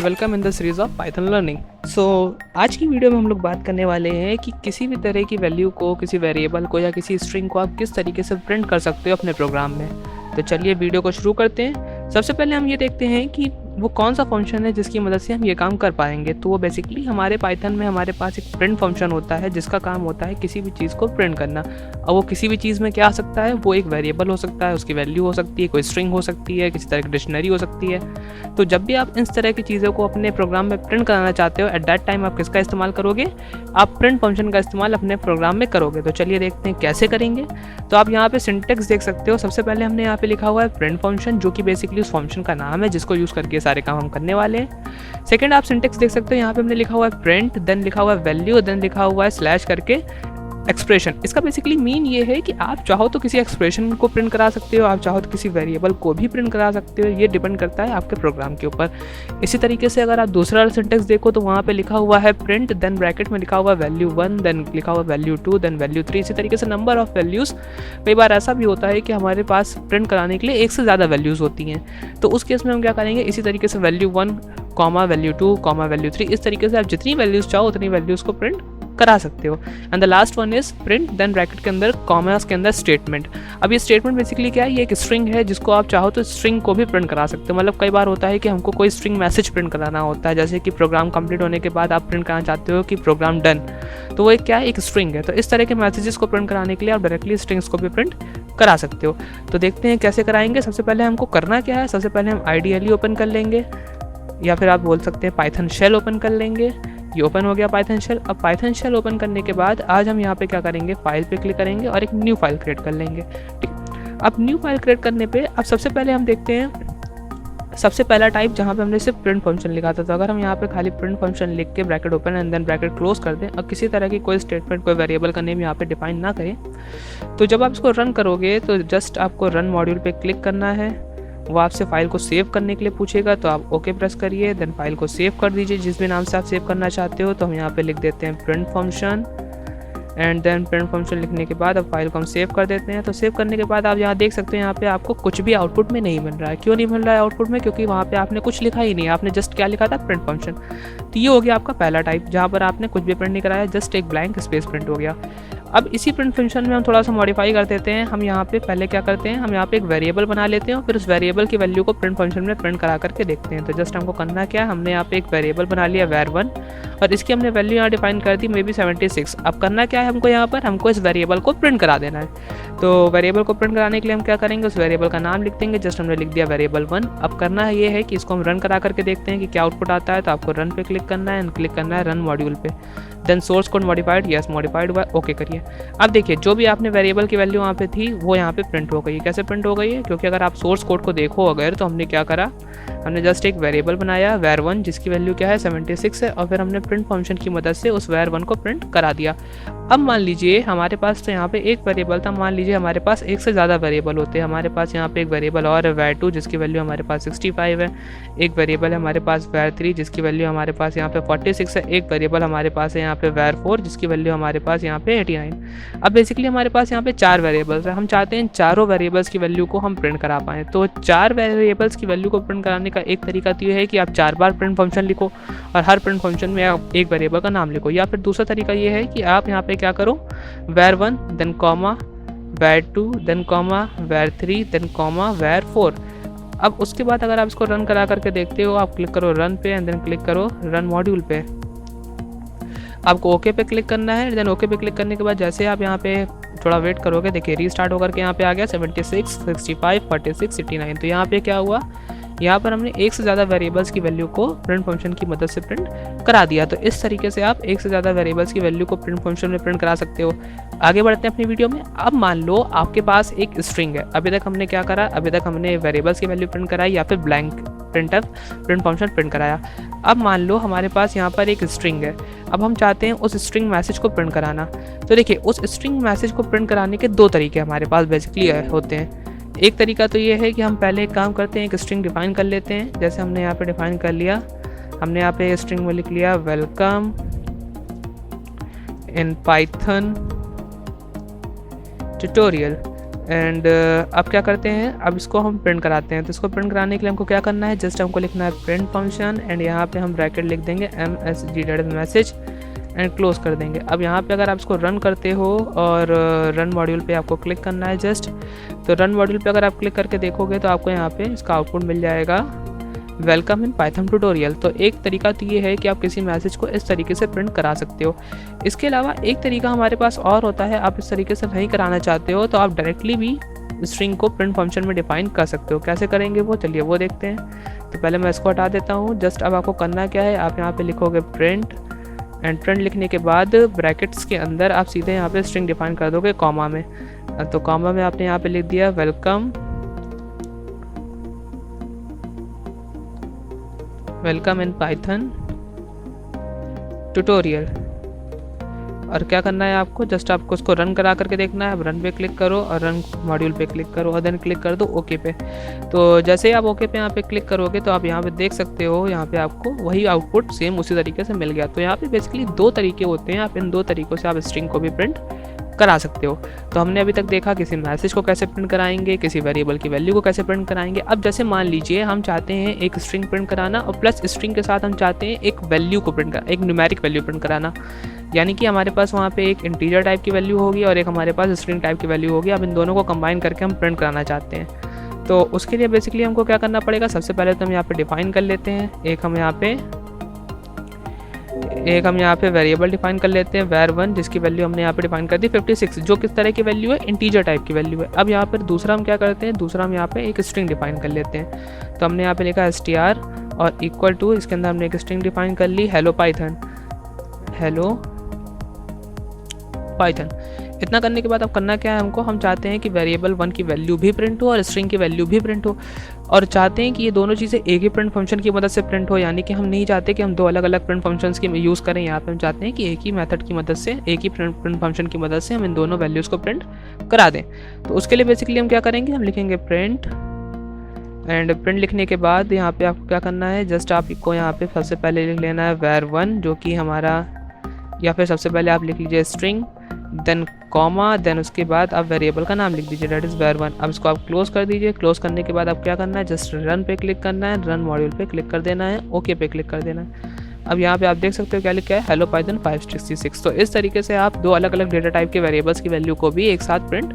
Welcome in the series of Python learning. आज की video में हम लोग बात करने वाले हैं कि किसी भी तरह की वैल्यू को, किसी वेरिएबल को या किसी स्ट्रिंग को आप किस तरीके से प्रिंट कर सकते हो अपने प्रोग्राम में। तो चलिए वीडियो को शुरू करते हैं। सबसे पहले हम ये देखते हैं कि वो कौन सा फंक्शन है जिसकी मदद से हम ये काम कर पाएंगे। तो वो बेसिकली हमारे पाइथन में हमारे पास एक प्रिंट फंक्शन होता है जिसका काम होता है किसी भी चीज़ को प्रिंट करना। और वो किसी भी चीज़ में क्या आ सकता है, वो एक वेरिएबल हो सकता है, उसकी वैल्यू हो सकती है, कोई स्ट्रिंग हो सकती है, किसी तरह की डिक्शनरी हो सकती है। तो जब भी आप इस तरह की चीज़ों को अपने प्रोग्राम में प्रिंट कराना चाहते हो, एट दैट टाइम आप किसका इस्तेमाल करोगे? आप प्रिंट फंक्शन का इस्तेमाल अपने प्रोग्राम में करोगे। तो चलिए देखते हैं कैसे करेंगे। तो आप यहाँ पे सिंटेक्स देख सकते हो। सबसे पहले हमने यहाँ पे लिखा हुआ है प्रिंट फंक्शन, जो कि बेसिकली उस फंक्शन का नाम है जिसको यूज़ करके सारे काम हम करने वाले हैं। सेकंड आप सिंटेक्स देख सकते हो, यहाँ पे हमने लिखा हुआ है प्रिंट, देन लिखा हुआ है वैल्यू, देन लिखा हुआ है स्लैश करके एक्सप्रेशन। इसका बेसिकली मीन ये है कि आप चाहो तो किसी एक्सप्रेशन को प्रिंट करा सकते हो, आप चाहो तो किसी वेरिएबल को भी प्रिंट करा सकते हो। ये डिपेंड करता है आपके प्रोग्राम के ऊपर। इसी तरीके से अगर आप दूसरा सिंटेक्स देखो तो वहाँ पे लिखा हुआ है प्रिंट, देन ब्रैकेट में लिखा हुआ है वैल्यू 1, देन लिखा हुआ वैल्यू 2, देन वैल्यू 3। इसी तरीके से नंबर ऑफ वैल्यूज़। कई बार ऐसा भी होता है कि हमारे पास प्रिंट कराने के लिए एक से ज़्यादा वैल्यूज़ होती हैं। तो उस केस में हम क्या करेंगे, इसी तरीके से वैल्यू 1, वैल्यू 2, वैल्यू 3, इस तरीके से आप जितनी वैल्यूज़ चाहो उतनी वैल्यूज़ को प्रिंट करा सकते हो। And the last one is print, then bracket के अंदर कॉमास के अंदर स्टेटमेंट। अब ये स्टेटमेंट बेसिकली क्या है, ये एक स्ट्रिंग है जिसको आप चाहो तो स्ट्रिंग को भी प्रिंट करा सकते हो। मतलब कई बार होता है कि हमको कोई स्ट्रिंग मैसेज प्रिंट कराना होता है, जैसे कि प्रोग्राम कंप्लीट होने के बाद आप प्रिंट कराना चाहते हो कि प्रोग्राम डन। तो वो एक क्या है, एक स्ट्रिंग है। तो इस तरह के मैसेजेस को प्रिंट कराने के लिए आप डायरेक्टली स्ट्रिंग्स को भी प्रिंट करा सकते हो। तो देखते हैं कैसे कराएंगे। सबसे पहले हमको करना क्या है, सबसे पहले हम IDLE ओपन कर लेंगे, या फिर आप बोल सकते हैं पाइथन शेल ओपन कर लेंगे। ये ओपन हो गया पाइथन शेल। अब पाइथन शेल ओपन करने के बाद आज हम यहाँ पे क्या करेंगे, फाइल पे क्लिक करेंगे और एक न्यू फाइल क्रिएट कर लेंगे। ठीक, अब न्यू फाइल क्रिएट करने पे अब सबसे पहले हम देखते हैं सबसे पहला टाइप जहाँ पे हमने सिर्फ प्रिंट फंक्शन लिखा था। तो अगर हम यहाँ पे खाली प्रिंट फंक्शन लिख के bracket open and then bracket close कर दें और किसी तरह की कोई स्टेटमेंट, कोई वेरिएबल का नेम यहाँ पे डिफाइन ना करें, तो जब आप इसको रन करोगे तो जस्ट आपको रन मॉड्यूल पे क्लिक करना है। वो आपसे फाइल को सेव करने के लिए पूछेगा, तो आप ओके प्रेस करिए, देन फाइल को सेव कर दीजिए जिस भी नाम से आप सेव करना चाहते हो। तो हम यहाँ पे लिख देते हैं print function, and then print function लिखने के बाद अब फाइल को हम सेव कर देते हैं। तो सेव करने के बाद आप यहाँ देख सकते हैं, यहाँ पे आपको कुछ भी आउटपुट में नहीं मिल रहा है। क्यों नहीं मिल रहा है आउटपुट में? क्योंकि वहाँ पे आपने कुछ लिखा ही नहीं, आपने जस्ट क्या लिखा था, प्रिंट फंक्शन। तो ये हो गया आपका पहला टाइप, जहाँ पर आपने कुछ भी प्रिंट नहीं कराया, जस्ट एक ब्लैंक स्पेस प्रिंट हो गया। अब इसी प्रिंट फंक्शन में हम थोड़ा सा मॉडिफाई कर देते हैं। हम यहाँ पे पहले क्या करते हैं, हम यहाँ पे एक वेरिएबल बना लेते हैं और फिर उस वेरिएबल की वैल्यू को प्रिंट फंक्शन में प्रिंट करा करके देखते हैं। तो जस्ट हमको करना क्या है, हमने यहाँ पे एक वेरिएबल बना लिया var1 और इसकी हमने वैल्यू यहाँ डिफाइन कर दी मे बी 76। अब करना क्या है हमको, यहाँ पर हमको इस वेरिएबल को प्रिंट करा देना है। तो वेरिएबल को प्रिंट कराने के लिए हम क्या करेंगे, उस वेरिएबल का नाम लिख देंगे। जस्ट हमने लिख दिया वेरिएबल 1। अब करना है ये है कि इसको हम रन करा करके देखते हैं कि क्या आउटपुट आता है। तो आपको रन पे क्लिक करना है एंड क्लिक करना है रन मॉड्यूल पे, then source code modified, yes modified हुआ, ओके करिए। अब देखिए जो भी आपने वेरिएबल की वैल्यू वहाँ पे थी वो यहाँ पे प्रिंट हो गई है। कैसे प्रिंट हो गई है? क्योंकि अगर आप सोर्स कोड को देखो अगर, तो हमने क्या करा, हमने जस्ट एक वेरिएबल बनाया var1 जिसकी वैल्यू क्या है 76 है, और फिर हमने प्रिंट फंक्शन की मदद से उस var1 को प्रिंट करा दिया। अब मान लीजिए हमारे पास तो यहाँ पे एक वेरिएबल था, मान लीजिए हमारे पास एक से ज़्यादा वेरिएबल होते हैं। हमारे पास यहाँ पे एक वेरिएबल और है var2 जिसकी वैल्यू हमारे पास 65 है, एक वेरिएबल है हमारे पास var3 जिसकी वैल्यू हमारे पास यहाँ पे 46 है, एक वेरिएबल हमारे पास है यहाँ पे var4 जिसकी वैल्यू हमारे पास यहाँ पे 89। अब बेसिकली हमारे पास यहाँ पे 4 वेरिएबल्स हैं। हम चाहते हैं चारों वेरिएबल्स की वैल्यू को हम प्रिंट करा पाएँ। तो 4 वेरिएबल्स की वैल्यू को प्रिंट कराने का एक तरीका तो ये है कि आप 4 बार प्रिंट फंक्शन लिखो और हर प्रिंट फंक्शन में आप एक वेरिएबल का नाम लिखो। या फिर दूसरा तरीका ये है कि आप यहाँ पे क्या करो, var1 then comma var2 then comma var3 then comma var4। अब उसके बाद अगर आप इसको रन करा करके देखते हो, आप क्लिक करो रन पे एंड देन क्लिक करो रन मॉड्यूल पे। आपको ओके पे क्लिक करना है, देन ओके पे क्लिक करने के बाद जैसे आप यहाँ पे थोड़ा वेट करोगे, देखिए रीस्टार्ट होकर के यहाँ पे आ गया 76, 65, 46, 89। तो यहाँ पे क्या हुआ, यहाँ पर हमने एक से ज़्यादा वेरिएबल्स की वैल्यू को प्रिंट फंक्शन की मदद से प्रिंट करा दिया। तो इस तरीके से आप एक से ज़्यादा वेरिएबल्स की वैल्यू को प्रिंट फंक्शन में प्रिंट करा सकते हो। आगे बढ़ते हैं अपनी वीडियो में। अब मान लो आपके पास एक स्ट्रिंग है। अभी तक हमने क्या करा, अभी तक हमने वेरिएबल्स की वैल्यू प्रिंट कराई या फिर ब्लैंक प्रिंट फंक्शन प्रिंट कराया। अब मान लो हमारे पास यहाँ पर एक स्ट्रिंग है। अब हम चाहते हैं उस स्ट्रिंग मैसेज को प्रिंट कराना। तो देखिए उस स्ट्रिंग मैसेज को प्रिंट कराने के 2 तरीके हमारे पास बेसिकली होते हैं। एक तरीका तो ये है कि हम पहले एक काम करते हैं, एक स्ट्रिंग डिफाइन कर लेते हैं। जैसे हमने यहाँ पे डिफाइन कर लिया, हमने यहाँ पे स्ट्रिंग में लिख लिया welcome in Python tutorial. And अब क्या करते हैं, अब इसको हम प्रिंट कराते हैं। तो इसको प्रिंट कराने के लिए हमको क्या करना है, जस्ट हमको लिखना है प्रिंट फंक्शन एंड यहाँ पे हम ब्रैकेट लिख देंगे MSG मैसेज एंड क्लोज कर देंगे। अब यहाँ पे अगर आप इसको रन करते हो और रन मॉड्यूल पे आपको क्लिक करना है जस्ट, तो रन मॉड्यूल पे अगर आप क्लिक करके देखोगे तो आपको यहाँ पे इसका आउटपुट मिल जाएगा वेलकम इन पाइथन ट्यूटोरियल। तो एक तरीका तो ये है कि आप किसी मैसेज को इस तरीके से प्रिंट करा सकते हो। इसके अलावा एक तरीका हमारे पास और होता है, आप इस तरीके से नहीं कराना चाहते हो तो आप डायरेक्टली भी स्ट्रिंग को प्रिंट फंक्शन में डिफाइन कर सकते हो। कैसे करेंगे वो, चलिए वो देखते हैं। तो पहले मैं इसको हटा देता हूँ। जस्ट अब आपको करना क्या है, आप यहाँ पे लिखोगे प्रिंट एंड प्रिंट लिखने के बाद ब्रैकेट्स के अंदर आप सीधे यहाँ पे स्ट्रिंग डिफाइन कर दोगे कॉमा में। तो कॉमा में आपने यहाँ पे लिख दिया वेलकम इन पाइथन ट्यूटोरियल। और क्या करना है आपको, जस्ट आपको उसको रन करा करके देखना है। अब रन पे क्लिक करो और रन मॉड्यूल पे क्लिक करो और देन क्लिक कर दो ओके पे। तो जैसे ही आप ओके पे यहाँ पे क्लिक करोगे तो आप यहाँ पे देख सकते हो, यहाँ पे आपको वही आउटपुट सेम उसी तरीके से मिल गया। तो यहाँ पे बेसिकली दो तरीके होते हैं, आप इन दो तरीक़ों से आप स्ट्रिंग को भी प्रिंट करा सकते हो। तो हमने अभी तक देखा किसी मैसेज को कैसे प्रिंट कराएंगे, किसी वेरिएबल की वैल्यू को कैसे प्रिंट कराएंगे। अब जैसे मान लीजिए हम चाहते हैं एक स्ट्रिंग प्रिंट कराना और प्लस स्ट्रिंग के साथ हम चाहते हैं एक वैल्यू को प्रिंट कराना, एक न्यूमेरिक वैल्यू प्रिंट कराना, यानी कि हमारे पास वहाँ पे एक इंटीजर टाइप की वैल्यू होगी और एक हमारे पास स्ट्रिंग टाइप की वैल्यू होगी। अब इन दोनों को कंबाइन करके हम प्रिंट कराना चाहते हैं। तो उसके लिए बेसिकली हमको क्या करना पड़ेगा, सबसे पहले तो हम यहाँ पे डिफाइन कर लेते हैं एक हम यहाँ पे वेरिएबल डिफाइन कर लेते हैं var1, जिसकी वैल्यू हमने यहाँ पे डिफाइन कर दी 56, जो किस तरह की वैल्यू है, इंटीजर टाइप की वैल्यू है। अब यहाँ पर दूसरा हम क्या करते हैं, दूसरा हम यहाँ पे एक स्ट्रिंग डिफाइन कर लेते हैं। तो हमने यहाँ पे लिखा str और इक्वल टू, इसके अंदर हमने एक स्ट्रिंग डिफाइन कर ली हेलो पाइथन। इतना करने के बाद अब करना क्या है हमको, हम चाहते हैं कि वेरिएबल 1 की वैल्यू भी प्रिंट हो और स्ट्रिंग की वैल्यू भी प्रिंट हो, और चाहते हैं कि ये दोनों चीज़ें एक ही प्रिंट फंक्शन की मदद से प्रिंट हो। यानी कि हम नहीं चाहते कि हम दो अलग अलग प्रिंट फंक्शंस की यूज़ करें। यहाँ पे हम चाहते हैं कि एक ही मेथड की मदद से, एक ही प्रिंट फंक्शन की मदद से हम इन दोनों वैल्यूज़ को प्रिंट करा दें। तो उसके लिए बेसिकली हम क्या करेंगे, हम लिखेंगे प्रिंट एंड प्रिंट लिखने के बाद यहाँ पे आपको क्या करना है, जस्ट आपको यहाँ पे सबसे पहले लिख लेना है var1, जो कि हमारा, या फिर सबसे पहले आप लिख लीजिए स्ट्रिंग देन कॉमा, देन उसके बाद आप वेरिएबल का नाम लिख दीजिए डेट इज़ var1। अब इसको आप क्लोज कर दीजिए। क्लोज करने के बाद आप क्या करना है, जस्ट रन पे क्लिक करना है, रन मॉड्यूल पे क्लिक कर देना है, ओके पे क्लिक कर देना है। अब यहाँ पे आप देख सकते हो क्या लिखा है, हेलो पाइथन 566। तो इस तरीके से आप दो अलग अलग डेटा टाइप के वेरिएबल्स की वैल्यू को भी एक साथ प्रिंट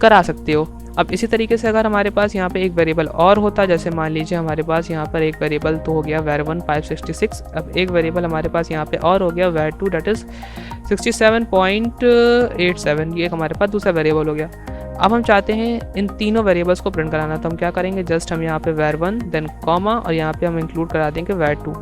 करा सकते हो। अब इसी तरीके से अगर हमारे पास यहाँ पे एक वेरिएबल और होता, जैसे मान लीजिए हमारे पास यहाँ पर एक वेरिएबल तो हो गया var1 566, अब एक वेरिएबल हमारे पास यहाँ पे और हो गया var2 डेट इज़ 67.87, ये हमारे पास दूसरा वेरिएबल हो गया। अब हम चाहते हैं इन तीनों वेरिएबल्स को प्रिंट कराना, तो हम क्या करेंगे, जस्ट हम यहाँ पे var1 देन कॉमा और यहाँ पे हम इंक्लूड करा देंगे var2।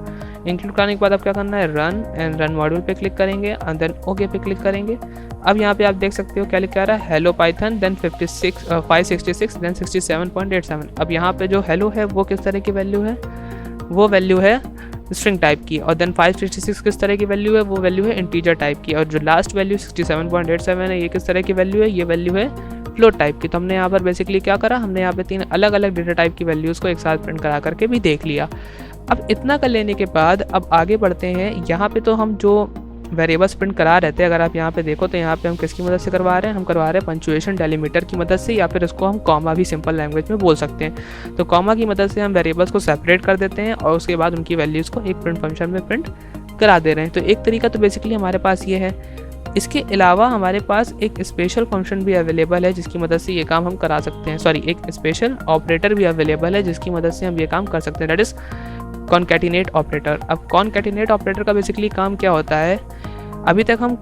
इंक्लूड कराने के बाद अब क्या करना है, रन एंड रन मॉड्यूल पे क्लिक करेंगे एंड देन ओके पे क्लिक करेंगे। अब यहाँ पे आप देख सकते हो क्या लिखा रहा है, हेलो पाइथन देन 566 देन 67.87। अब यहाँ पे जो हेलो है वो किस तरह की वैल्यू है, वो वैल्यू है स्ट्रिंग टाइप की, और देन 566 किस तरह की वैल्यू है, वो वैल्यू है इंटीजर टाइप की, और जो लास्ट वैल्यू 67.87 है ये किस तरह की वैल्यू है, ये वैल्यू है फ्लोट टाइप की। तो हमने यहाँ पर बेसिकली क्या करा, हमने यहाँ पे तीन अलग अलग डेटा टाइप की वैल्यूज़ को एक साथ प्रिंट करा करके भी देख लिया। अब इतना कर लेने के बाद अब आगे बढ़ते हैं। यहाँ पे तो हम जो वेरिएबल्स प्रिंट करा रहे थे, अगर आप यहाँ पे देखो तो यहाँ पे हम किसकी मदद से करवा रहे हैं, हम करवा रहे हैं पंक्चुएशन डेलीमीटर की मदद से, या फिर इसको हम कॉमा भी सिंपल लैंग्वेज में बोल सकते हैं। तो कॉमा की मदद से हम वेरिएबल्स को सेपरेट कर देते हैं और उसके बाद उनकी वैल्यूज़ को एक प्रिंट फंक्शन में प्रिंट करा दे रहे हैं। तो एक तरीका तो बेसिकली हमारे पास ये है। इसके अलावा हमारे पास एक स्पेशल फंक्शन भी अवेलेबल है जिसकी मदद से ये काम हम करा सकते हैं, सॉरी एक स्पेशल ऑपरेटर भी अवेलेबल है जिसकी मदद से हम ये काम कर सकते हैं, दैट इज़ कॉन्कैटिनेट ऑपरेटर। अब कॉन्कैटिनेट ऑपरेटर का बेसिकली काम क्या होता है, अभी तक हम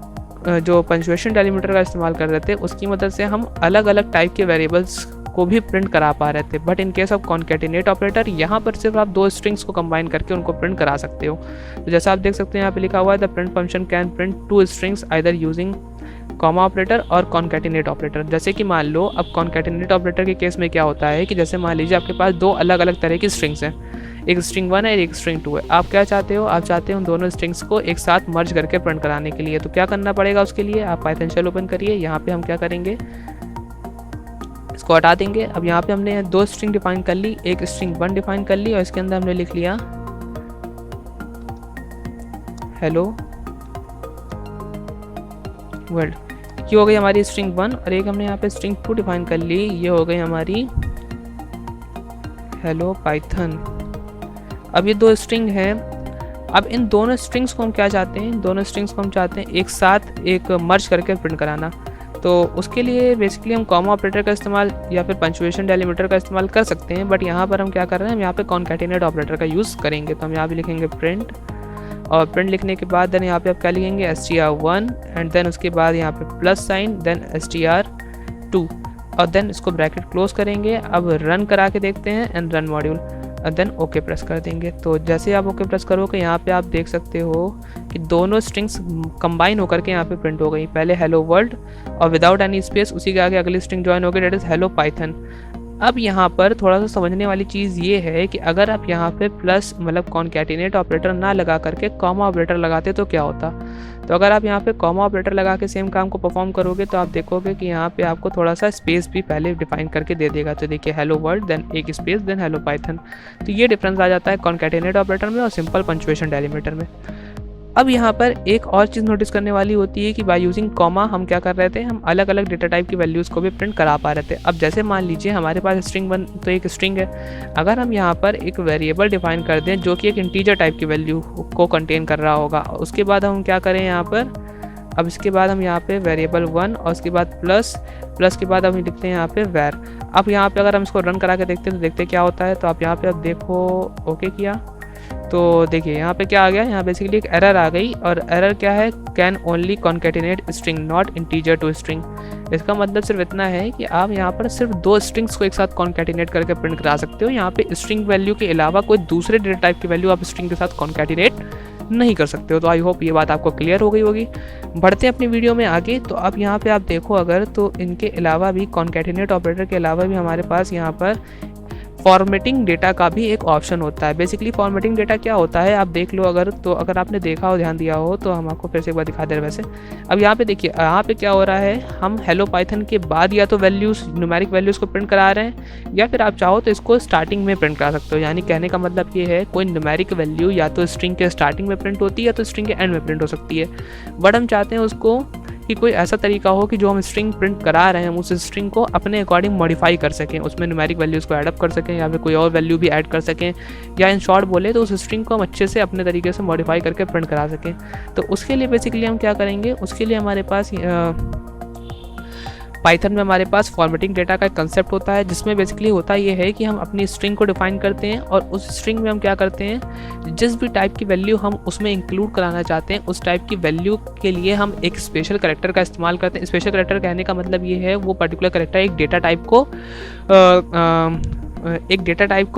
जो पंक्चुएशन डेलीमीटर का इस्तेमाल कर रहे थे उसकी मदद से हम अलग अलग टाइप के वेरिएबल्स को भी प्रिंट करा पा रहे थे, but in case of concatenate operator यहाँ पर सिर्फ आप दो स्ट्रिंग्स को कंबाइन करके उनको प्रिंट करा सकते हो। तो जैसा आप देख सकते हैं यहाँ पे लिखा हुआ है the print function can print two strings either using comma operator और कॉन्कैटिनेट ऑपरेटर। जैसे कि मान लो अब कॉन्कैटिनेट ऑपरेटर के केस में क्या होता है कि जैसे मान लीजिए आपके पास दो अलग अलग तरह की स्ट्रिंग्स हैं, एक स्ट्रिंग 1 है एक स्ट्रिंग 2 है। आप क्या चाहते हो, आप चाहते हो उन दोनों स्ट्रिंग्स को एक साथ मर्ज करके प्रिंट कराने के लिए। तो क्या करना पड़ेगा उसके लिए, आप पाइथन शेल ओपन करिए, यहाँ पे हम क्या करेंगे, इसको हटा देंगे। अब यहाँ पे हमने दो स्ट्रिंग डिफाइन कर ली, एक स्ट्रिंग 1 डिफाइन कर ली और इसके अंदर हमने लिख लिया हेलो वर्ल्ड। ये हो गई हमारी स्ट्रिंग 1 और एक हमने यहाँ पे स्ट्रिंग 2 डिफाइन कर ली, ये हो गई हमारी हेलो पाइथन। अब ये 2 स्ट्रिंग हैं। अब इन दोनों स्ट्रिंग्स को हम क्या चाहते हैं, दोनों स्ट्रिंग्स को हम चाहते हैं एक साथ एक मर्ज करके प्रिंट कराना। तो उसके लिए बेसिकली हम कॉमा ऑपरेटर का इस्तेमाल या फिर पंक्चुएशन डेलिमीटर का इस्तेमाल कर सकते हैं, बट यहाँ पर हम क्या कर रहे हैं, हम यहाँ पे कॉन्कैटिनेट ऑपरेटर का यूज़ करेंगे। तो हम यहाँ पे लिखेंगे प्रिंट, और प्रिंट लिखने के बाद देन यहाँ पे आप क्या लिखेंगे str1 एंड देन उसके बाद यहाँ पे प्लस साइन देन str2 और देन इसको ब्रैकेट क्लोज करेंगे। अब रन करा के देखते हैं and run module then okay press कर देंगे। तो जैसे आप ओके प्रेस करोगे यहाँ पे आप देख सकते हो कि दोनों स्ट्रिंग्स कंबाइन होकर के यहाँ पे प्रिंट हो गई। पहले हेलो वर्ल्ड और विदाउट एनी स्पेस, उसी के आगे अगली स्ट्रिंग ज्वाइन हो गई डेट इज़ हेलो पाइथन। अब यहाँ पर थोड़ा सा समझने वाली चीज़ ये है कि अगर आप यहाँ पे प्लस मतलब कॉन्कैटिनेट ऑपरेटर ना लगा करके कॉमा ऑपरेटर लगाते तो क्या होता। तो अगर आप यहाँ पे कॉमा ऑपरेटर लगा के सेम काम को परफॉर्म करोगे तो आप देखोगे कि यहाँ पे आपको थोड़ा सा स्पेस भी पहले डिफाइन करके दे देगा। तो देखिए हेलो वर्ल्ड देन एक स्पेस देन हेलो पाइथन। तो ये डिफरेंस आ जाता है कॉन्कैटिनेट ऑपरेटर में और सिंपल पंक्चुएशन डेलिमीटर में। अब यहाँ पर एक और चीज़ नोटिस करने वाली होती है कि बाय यूजिंग कॉमा हम क्या कर रहे थे, हम अलग अलग डेटा टाइप की वैल्यूज़ को भी प्रिंट करा पा रहे थे। अब जैसे मान लीजिए हमारे पास स्ट्रिंग 1 तो एक स्ट्रिंग है, अगर हम यहाँ पर एक वेरिएबल डिफाइन कर दें जो कि एक इंटीजर टाइप की वैल्यू को कंटेन कर रहा होगा, उसके बाद हम क्या करें यहाँ पर, अब इसके बाद हम यहाँ पे वेरिएबल 1 और उसके बाद प्लस के बाद हम लिखते हैं यहाँ पे वैर। अब यहाँ पे अगर हम इसको रन करा के देखते हैं तो देखते क्या होता है। तो आप यहाँ पे अब देखो ओके किया तो देखिए यहाँ पे क्या आ गया, यहाँ बेसिकली एक एरर आ गई और एरर क्या है, can only concatenate string not integer to string. इसका मतलब सिर्फ इतना है कि आप यहाँ पर सिर्फ 2 स्ट्रिंग्स को एक साथ कॉन्कैटिनेट करके प्रिंट करा सकते हो। यहाँ पे स्ट्रिंग वैल्यू के अलावा कोई दूसरे डेटा टाइप की वैल्यू आप स्ट्रिंग के साथ कॉन्कैटिनेट नहीं कर सकते हो। तो आई होप ये बात आपको क्लियर हो गई होगी। बढ़ते हैं अपनी वीडियो में आगे। तो अब यहाँ पे आप देखो अगर तो इनके अलावा भी कॉन्कैटिनेट ऑपरेटर के अलावा भी हमारे पास यहाँ पर फॉर्मेटिंग डेटा का भी एक ऑप्शन होता है। बेसिकली फॉर्मेटिंग डेटा क्या होता है आप देख लो अगर, तो अगर आपने देखा हो ध्यान दिया हो तो हम आपको फिर से एक बार दिखा दे रहे वैसे। अब यहाँ पे देखिए यहाँ पे क्या हो रहा है, हम हेलो पाइथन के बाद या तो वैल्यूज़ न्यूमेरिक वैल्यूज़ को प्रिंट करा रहे हैं या फिर आप चाहो तो इसको स्टार्टिंग में प्रिंट करा सकते हो। यानी कहने का मतलब ये है कोई न्यूमेरिक वैल्यू या तो स्ट्रिंग के स्टार्टिंग में प्रिंट होती है या तो स्ट्रिंग के एंड में प्रिंट हो सकती है। बट हम चाहते हैं उसको कि कोई ऐसा तरीका हो कि जो हम स्ट्रिंग प्रिंट करा रहे हैं हम उस स्ट्रिंग को अपने अकॉर्डिंग मॉडिफाई कर सकें, उसमें न्यूमेरिक वैल्यूज़ को ऐड अप कर सकें या फिर कोई और वैल्यू भी ऐड कर सकें, या इन शॉर्ट बोले तो उस स्ट्रिंग को हम अच्छे से अपने तरीके से मॉडिफाई करके प्रिंट करा सकें। तो उसके लिए बेसिकली हम क्या करेंगे, उसके लिए हमारे पास पाइथन में हमारे पास फॉर्मेटिंग डेटा का एक कंसेप्ट होता है जिसमें बेसिकली होता ये है कि हम अपनी स्ट्रिंग को डिफाइन करते हैं और उस स्ट्रिंग में हम क्या करते हैं, जिस भी टाइप की वैल्यू हम उसमें इंक्लूड कराना चाहते हैं उस टाइप की वैल्यू के लिए हम एक स्पेशल कैरेक्टर का इस्तेमाल करते हैं। स्पेशल कैरेक्टर कहने का मतलब ये है वो पर्टिकुलर कैरेक्टर एक डेटा टाइप को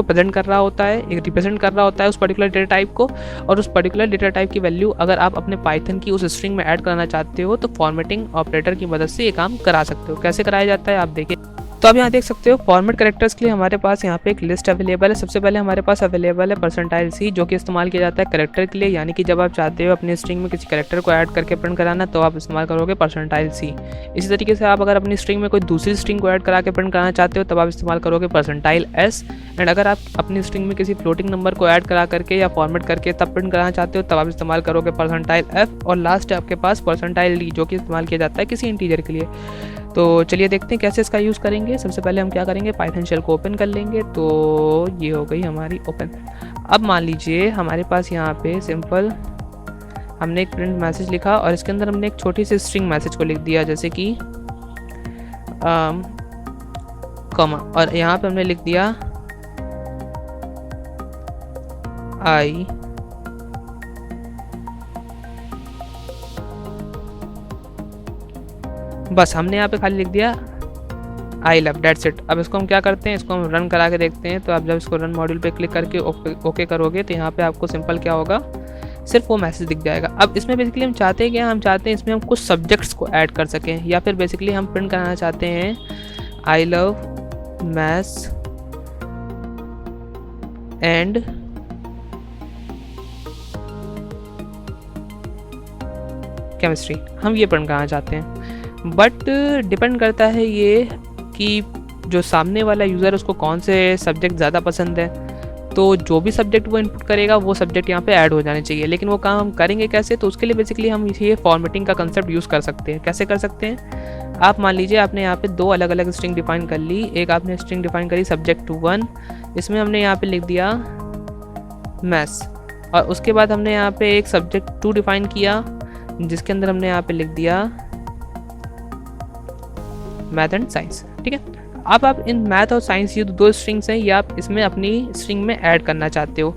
प्रेजेंट कर रहा होता है, एक रिप्रेजेंट कर रहा होता है उस पर्टिकुलर डेटा टाइप को, और उस पर्टिकुलर डेटा टाइप की वैल्यू अगर आप अपने पाइथन की उस स्ट्रिंग में ऐड करना चाहते हो तो फॉर्मेटिंग ऑपरेटर की मदद से ये काम करा सकते हो। कैसे कराया जाता है आप देखिए। तो अब यहाँ देख सकते हो फॉर्मेट कैरेक्टर्स के लिए हमारे पास यहाँ पे एक लिस्ट अवेलेबल है। सबसे पहले हमारे पास अवेलेबल है %C जो कि इस्तेमाल किया जाता है कैरेक्टर के लिए, यानी कि जब आप चाहते हो अपनी स्ट्रिंग में किसी कैरेक्टर को ऐड करके प्रिंट कराना तो आप इस्तेमाल करोगे %C। इसी तरीके से आप अगर अपनी स्ट्रिंग में कोई दूसरी स्ट्रिंग को ऐड करा के प्रिंट कराना चाहते हो तब आप इस्तेमाल करोगे %S। एंड अगर आप अपनी स्ट्रिंग में किसी फ्लोटिंग नंबर को ऐड करा करके या फॉर्मेट करके तब प्रिंट कराना चाहते हो तब आप इस्तेमाल करोगे %F। और लास्ट है आपके पास %D जो कि इस्तेमाल किया जाता है किसी इंटीजर के लिए। तो चलिए देखते हैं कैसे इसका यूज़ करेंगे। सबसे पहले हम क्या करेंगे, पाइथन शेल को ओपन कर लेंगे। तो ये हो गई हमारी ओपन। अब मान लीजिए हमारे पास यहाँ पे सिंपल हमने एक प्रिंट मैसेज लिखा और इसके अंदर हमने एक छोटी सी स्ट्रिंग मैसेज को लिख दिया जैसे कि कॉमा, और यहाँ पे हमने लिख दिया आई बस हमने यहाँ पे खाली लिख दिया आई लव, डेट्स इट। अब इसको हम क्या करते हैं, इसको हम रन करा के देखते हैं। तो आप जब इसको रन मॉड्यूल पे क्लिक करके ओके करोगे तो यहाँ पे आपको सिंपल क्या होगा, सिर्फ वो मैसेज दिख जाएगा। अब इसमें बेसिकली हम चाहते हैं क्या, हम चाहते हैं इसमें हम कुछ सब्जेक्ट्स को ऐड कर सकें या फिर बेसिकली हम प्रिंट कराना चाहते हैं I love maths and chemistry, हम ये प्रिंट कराना चाहते हैं। बट डिपेंड करता है ये कि जो सामने वाला यूज़र उसको कौन से सब्जेक्ट ज़्यादा पसंद है। तो जो भी सब्जेक्ट वो इनपुट करेगा वो सब्जेक्ट यहाँ पे ऐड हो जाने चाहिए। लेकिन वो काम हम करेंगे कैसे, तो उसके लिए बेसिकली हम ये फॉर्मेटिंग का कंसेप्ट यूज़ कर सकते हैं। कैसे कर सकते हैं, आप मान लीजिए आपने यहाँ पे 2 अलग अलग स्ट्रिंग डिफाइन कर ली। एक आपने स्ट्रिंग डिफाइन करी subject1, इसमें हमने यहाँ पे लिख दिया मैथ्स, और उसके बाद हमने यहाँ पे एक subject2 डिफाइन किया जिसके अंदर हमने यहाँ पे लिख दिया मैथ एंड साइंस। ठीक है, अब आप इन मैथ और साइंस, ये 2 स्ट्रिंग्स हैं, ये आप इसमें अपनी स्ट्रिंग में ऐड करना चाहते हो।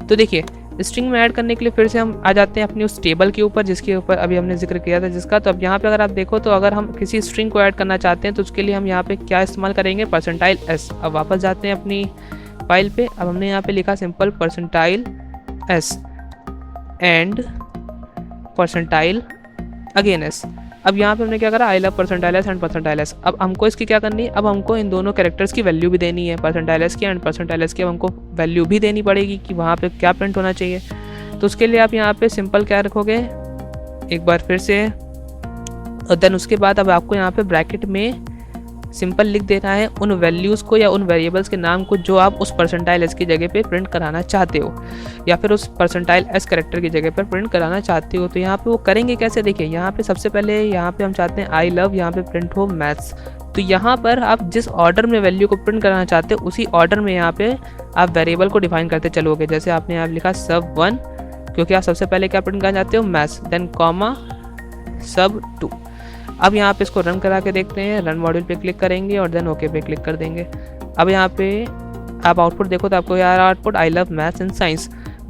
तो देखिए स्ट्रिंग में ऐड करने के लिए फिर से हम आ जाते हैं अपनी उस टेबल के ऊपर जिसके ऊपर अभी हमने जिक्र किया था जिसका। तो अब यहाँ पे अगर आप देखो तो अगर हम किसी स्ट्रिंग को ऐड करना चाहते हैं तो उसके लिए हम यहाँ पे क्या इस्तेमाल करेंगे, %s। अब वापस जाते हैं अपनी फाइल पे। अब हमने यहाँ पे लिखा सिंपल %s एंड %s। अब यहाँ पे हमने क्या करा, I love %s and %s। अब हमको इसकी क्या करनी है, अब हमको इन दोनों कैरेक्टर्स की वैल्यू भी देनी है, %s की एंड %s की। अब हमको वैल्यू भी देनी पड़ेगी कि वहाँ पे क्या प्रिंट होना चाहिए। तो उसके लिए आप यहाँ पे सिंपल क्या रखोगे एक बार फिर से, और देन उसके बाद अब आपको यहाँ पे ब्रैकेट में सिंपल लिख देना है उन वैल्यूज़ को या उन वेरिएबल्स के नाम को जो आप उस %s की जगह पे प्रिंट कराना चाहते हो, या फिर उस %s कैरेक्टर की जगह पर प्रिंट कराना चाहते हो। तो यहाँ पे वो करेंगे कैसे, देखिए यहाँ पे सबसे पहले यहाँ पे हम चाहते हैं आई लव, यहाँ पे प्रिंट हो मैथ्स। तो यहाँ पर आप जिस ऑर्डर में वैल्यू को प्रिंट कराना चाहते हो उसी ऑर्डर में यहाँ पे आप वेरिएबल को डिफाइन करते चलोगे। जैसे आपने यहाँ लिखा sub1, क्योंकि आप सबसे पहले क्या प्रिंट करना चाहते हो, मैथ्स, देन कॉमा sub2। अब यहाँ पे इसको रन करा के देखते हैं। रन मॉड्यूल पे क्लिक करेंगे और देन ओके पे क्लिक कर देंगे। अब यहाँ पे आप आउटपुट देखो तो आपको यार output I love maths and science.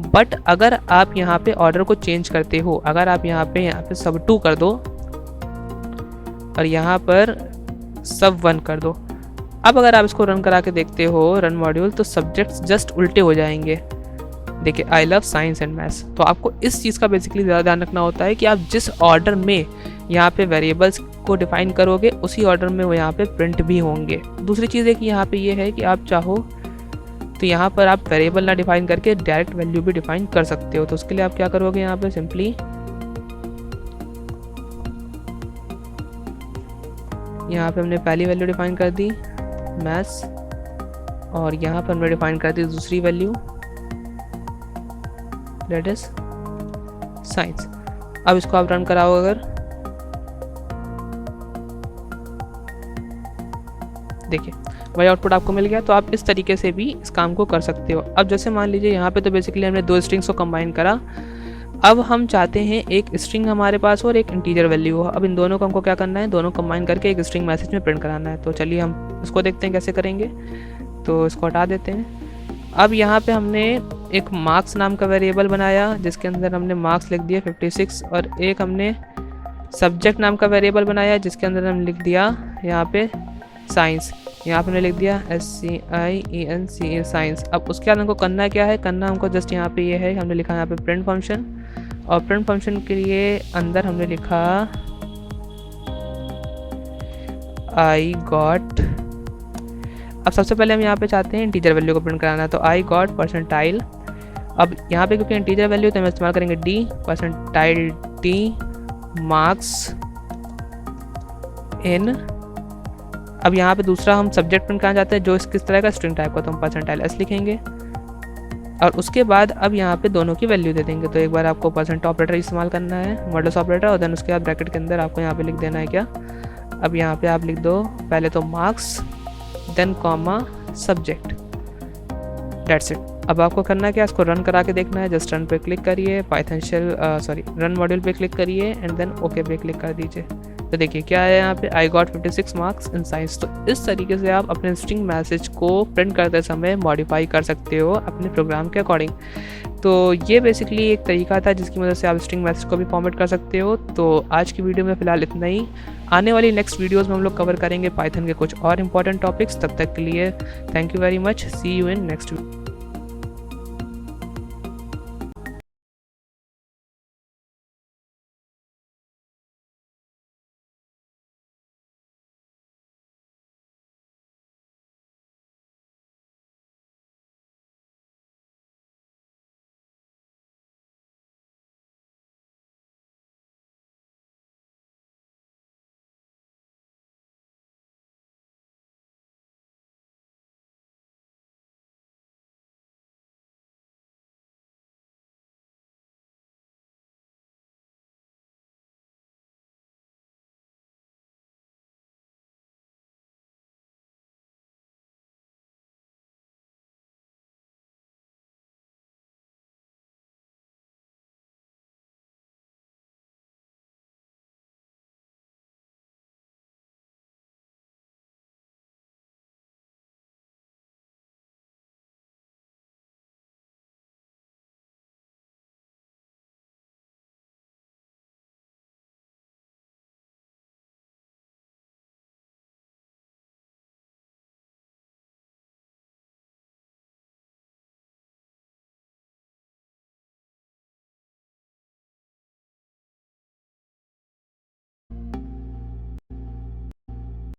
But अगर आप यहाँ पे ऑर्डर को चेंज करते हो, अगर आप यहाँ पे sub2 कर दो और यहाँ पर sub1 कर दो, अब अगर आप इसको रन करा के देखते हो रन मॉड्यूल, तो सब्जेक्ट्स जस्ट उल्टे हो जाएंगे। देखिए I love science and maths. तो आपको इस चीज़ का बेसिकली ज़्यादा ध्यान रखना होता है कि आप जिस ऑर्डर में यहाँ पे वेरिएबल्स को डिफाइन करोगे उसी ऑर्डर में वो यहाँ पे प्रिंट भी होंगे। दूसरी चीज़ है कि यहाँ पे ये है कि आप चाहो तो यहाँ पर आप वेरिएबल ना डिफाइन करके डायरेक्ट वैल्यू भी डिफाइन कर सकते हो। तो उसके लिए आप क्या करोगे, यहाँ पे सिंपली यहाँ पे हमने पहली वैल्यू डिफाइन कर दी मैथ्स, और यहाँ पर हमने डिफाइन कर दी दूसरी वैल्यू दैट इज साइंस। अब इसको आप रन कराओ अगर, देखिए वही आउटपुट आपको मिल गया। तो आप इस तरीके से भी इस काम को कर सकते हो। अब जैसे मान लीजिए यहाँ पे तो बेसिकली हमने 2 स्ट्रिंग्स को कंबाइन करा। अब हम चाहते हैं एक स्ट्रिंग हमारे पास और एक इंटीजर वैल्यू हो। अब इन दोनों को हमको क्या करना है, दोनों कंबाइन करके एक स्ट्रिंग मैसेज में प्रिंट कराना है। तो चलिए हम इसको देखते हैं कैसे करेंगे। तो इसको हटा देते हैं। अब यहाँ पे हमने एक मार्क्स नाम का वेरिएबल बनाया जिसके अंदर हमने मार्क्स लिख दिया 56, और एक हमने सब्जेक्ट नाम का वेरिएबल बनाया जिसके अंदर हम लिख दिया यहाँ पे साइंस। यहाँ पे हमने लिख दिया SCIENCE साइंस। अब उसके बाद हमको करना क्या है, करना हमको जस्ट यहाँ पे ये है, हमने लिखा यहाँ पे प्रिंट फंक्शन, और प्रिंट फंक्शन के लिए अंदर हमने लिखा आई गॉट। अब सबसे पहले हम यहाँ पे चाहते हैं इंटीजर वैल्यू को प्रिंट कराना, तो आई गॉट %। अब यहाँ पे क्योंकि इंटीजर वैल्यू तो हम इस्तेमाल करेंगे D %D मार्क्स इन। अब यहाँ पे दूसरा हम सब्जेक्ट प्रिंट करना चाहते हैं जो किस तरह का स्ट्रिंग टाइप का, तो हम %s लिखेंगे, और उसके बाद अब यहाँ पे दोनों की वैल्यू दे देंगे। तो एक बार आपको % ऑपरेटर इस्तेमाल करना है, मॉडुलस ऑपरेटर, और देन उसके बाद ब्रैकेट के अंदर आपको यहाँ पे लिख देना है क्या, अब यहाँ पे आप लिख दो पहले तो marks, then comma subject, that's it. अब आपको करना क्या, इसको रन करा के देखना है। जस्ट रन पे क्लिक करिए, पाइथन शेल रन मॉड्यूल पे क्लिक करिए एंड देन ओके पे क्लिक कर दीजिए। तो देखिए क्या है यहाँ पे, I got 56 marks in science. तो इस तरीके से आप अपने स्ट्रिंग मैसेज को प्रिंट करते समय मॉडिफाई कर सकते हो अपने प्रोग्राम के अकॉर्डिंग। तो ये बेसिकली एक तरीका था जिसकी मदद से आप स्ट्रिंग मैसेज को भी फॉर्मेट कर सकते हो। तो आज की वीडियो में फ़िलहाल इतना ही। आने वाली नेक्स्ट वीडियोज़ में हम लोग कवर करेंगे पाइथन के कुछ और इंपॉर्टेंट टॉपिक्स। तब तक के लिए thank you very much, see you in next video.